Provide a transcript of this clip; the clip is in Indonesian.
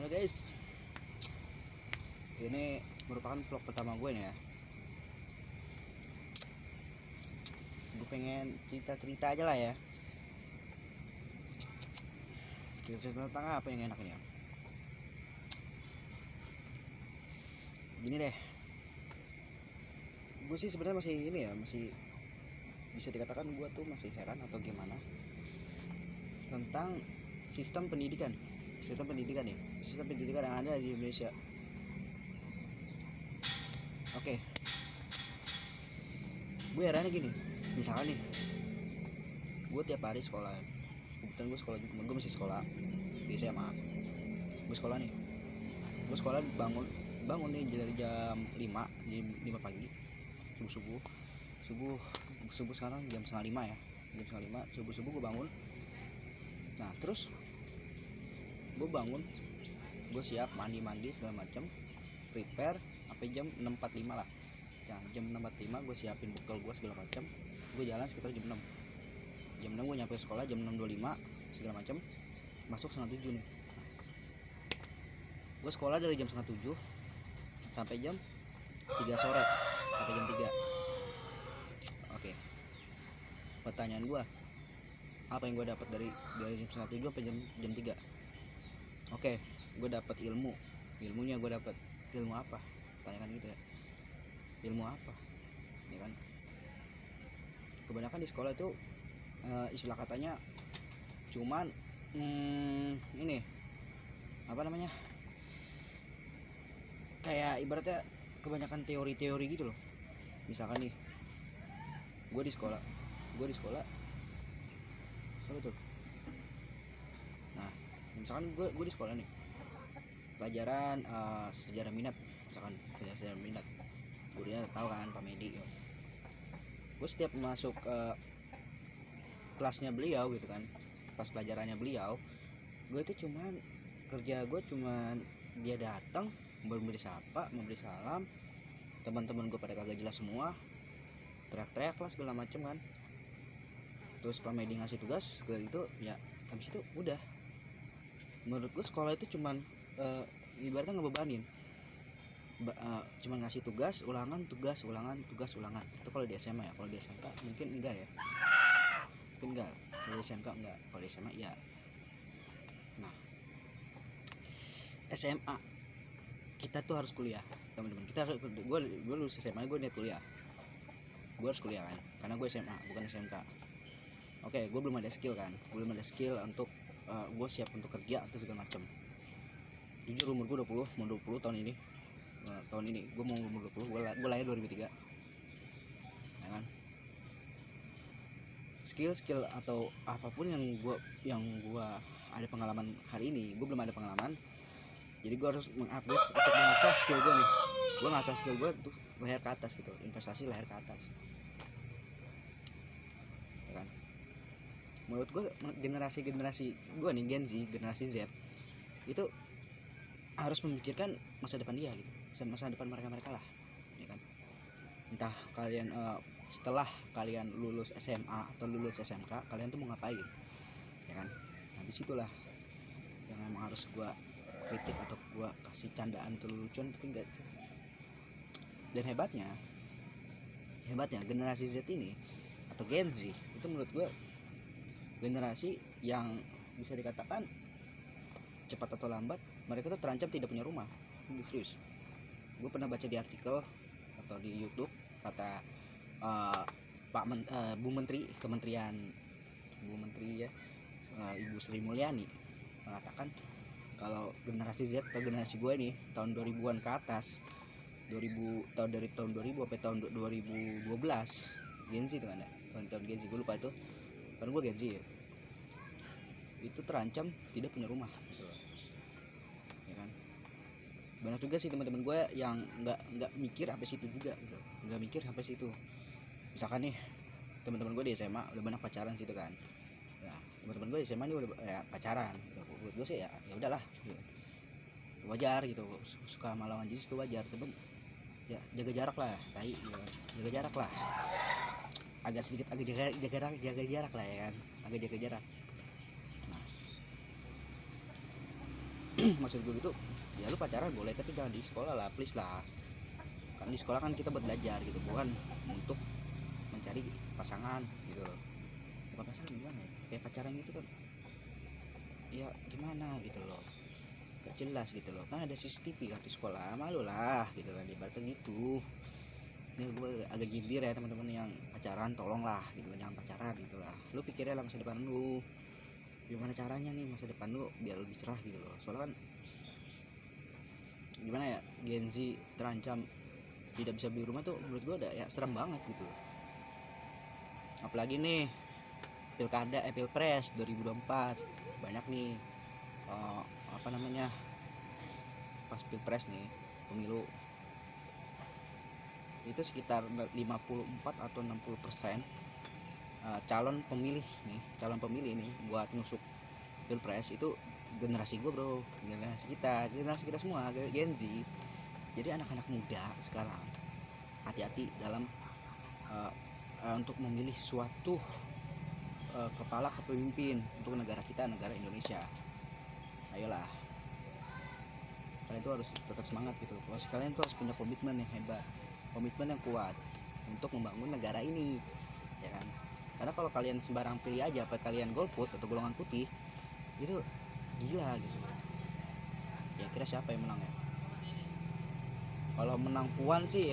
Halo guys, ini merupakan vlog pertama gue nih ya. Gue pengen cerita-cerita aja lah ya. Cerita tentang apa yang enak ini ya. Gini deh, gue sih sebenarnya masih ini ya, masih bisa dikatakan gue tuh masih heran atau gimana tentang sistem pendidikan yang ada di Indonesia. Oke, gue herannya gini, misalkan nih, gue tiap hari sekolah, kebetulan gue sekolah juga, gue masih sekolah di SMA. Gue sekolah bangun nih dari jam 5 pagi, subuh sekarang jam setengah 5 ya, subuh gue bangun. Nah terus gue bangun, gue siap mandi segala macam, prepare sampai jam 6.45 lah. Nah, jam 6.45 gue siapin bekal gue segala macam, gue jalan sekitar jam 6 gue nyampe sekolah jam 6.25 segala macam, masuk setengah 7 nih. Gue sekolah dari jam setengah 7 sampai jam 3 sore, sampai jam 3. Oke, pertanyaan gue, apa yang gue dapat dari jam setengah 7 sampai jam 3? Oke, gue dapat ilmunya gue dapat ilmu apa? Tanyakan gitu ya, ilmu apa ya kan. Kebanyakan di sekolah itu istilah katanya cuman ini apa namanya, kayak ibaratnya kebanyakan teori gitu loh. Misalkan nih, gue di sekolah salah tuh. Nah misalkan gue di sekolah nih, pelajaran sejarah minat, misalkan pelajaran sejarah minat, gurunya tahu kan, Pak Medi. Gue setiap masuk kelasnya beliau gitu kan, pas pelajarannya beliau, gue itu kerja gue cuman dia datang, memberi sapa, memberi salam, teman-teman gue pada kagak jelas semua, teriak-teriak lah segala macem kan. Terus Pak Medi ngasih tugas ke itu ya, habis itu udah. Menurut gue sekolah itu cuman ibaratnya ngebebanin, cuman ngasih tugas ulangan. Itu kalau di SMA ya. Kalau di SMK mungkin enggak ya, kalau di SMK enggak, kalau di SMA ya. Nah SMA kita tuh harus kuliah teman-teman. Gue lulus SMA, gue niat kuliah, gue harus kuliah kan, karena gue SMA bukan SMK. Oke, gue belum ada skill untuk gue siap untuk kerja atau segala macam. Jujur umur gue 20 tahun ini. Gue mau umur 20, gue lahir 2003 ya kan. Skill atau apapun yang gue ada pengalaman hari ini, gue belum ada pengalaman. Jadi gue harus mengupgrade untuk mengasah skill gue nih. Gue ngasah skill gue untuk leher ke atas gitu, investasi leher ke atas ya kan. Menurut gue generasi gue nih, generasi Z itu harus memikirkan masa depan dia gitu, masa depan mereka lah ya kan. Entah kalian setelah kalian lulus SMA atau lulus SMK, kalian tuh mau ngapain ya kan. Nah disitulah yang memang harus gue kritik atau gue kasih candaan atau lucuan, tapi enggak. Dan hebatnya generasi Z ini atau Gen Z itu menurut gue generasi yang bisa dikatakan cepat atau lambat mereka tuh terancam tidak punya rumah. Ini serius, gue pernah baca di artikel atau di YouTube, kata Bu Menteri ya, Ibu Sri Mulyani mengatakan kalau generasi Z atau generasi gue nih tahun 2000-an ke atas, dari tahun 2000 sampai tahun 2012 Gen Z itu kan ya, tahun Gen Z, gue lupa itu kan, gue Gen Z ya, itu terancam tidak punya rumah gitu ya kan. Banyak juga sih teman-teman gue yang nggak mikir sampai situ juga gitu, misalkan nih teman-teman gue di SMA udah banyak pacaran situ kan. Nah teman-teman gue di SMA ini udah ya, pacaran gitu. Menurut gue sih ya udahlah gitu, wajar gitu, suka sama lawan jenis itu wajar, temen ya jaga jarak lah, jaga jarak lah, jaga jarak lah ya kan, agak jaga jarak. Nah maksud gue gitu, ya lu pacaran boleh tapi jangan di sekolah lah, please lah. Kan di sekolah kan kita buat belajar gitu, bukan untuk mencari pasangan gitu loh. Bukan pasangan, gimana ya, kayak pacaran gitu kan, ya gimana gitu loh, gak jelas gitu loh. Kan ada CCTV kan di sekolah, malu lah gitu kan, ibaratnya gitu. Ini gue agak nyindir ya teman-teman yang pacaran, tolong lah gitu, jangan pacaran gitu lah. Lu pikirnya lah masa depan lu, gimana caranya nih masa depan lu biar lebih cerah gitu loh. Soalnya kan gimana ya, Gen Z terancam tidak bisa beli rumah tuh menurut gue udah ya serem banget gitu loh. Apalagi nih pilpres 2024 banyak nih, apa namanya, pas pilpres nih, pemilu itu sekitar 54 atau 60% calon pemilih nih buat nusuk pilpres itu generasi gue bro, generasi kita semua Gen Z. Jadi anak-anak muda sekarang hati-hati dalam untuk memilih suatu kepala kepemimpin untuk negara kita, negara Indonesia. Ayolah, kalian tuh harus tetap semangat gitu. Kalian tuh harus punya komitmen yang hebat, komitmen yang kuat untuk membangun negara ini, ya kan? Karena kalau kalian sembarang pilih aja, apa kalian golput atau golongan putih, itu gila gitu. Ya kira siapa yang menang ya? Kalau menang Puan sih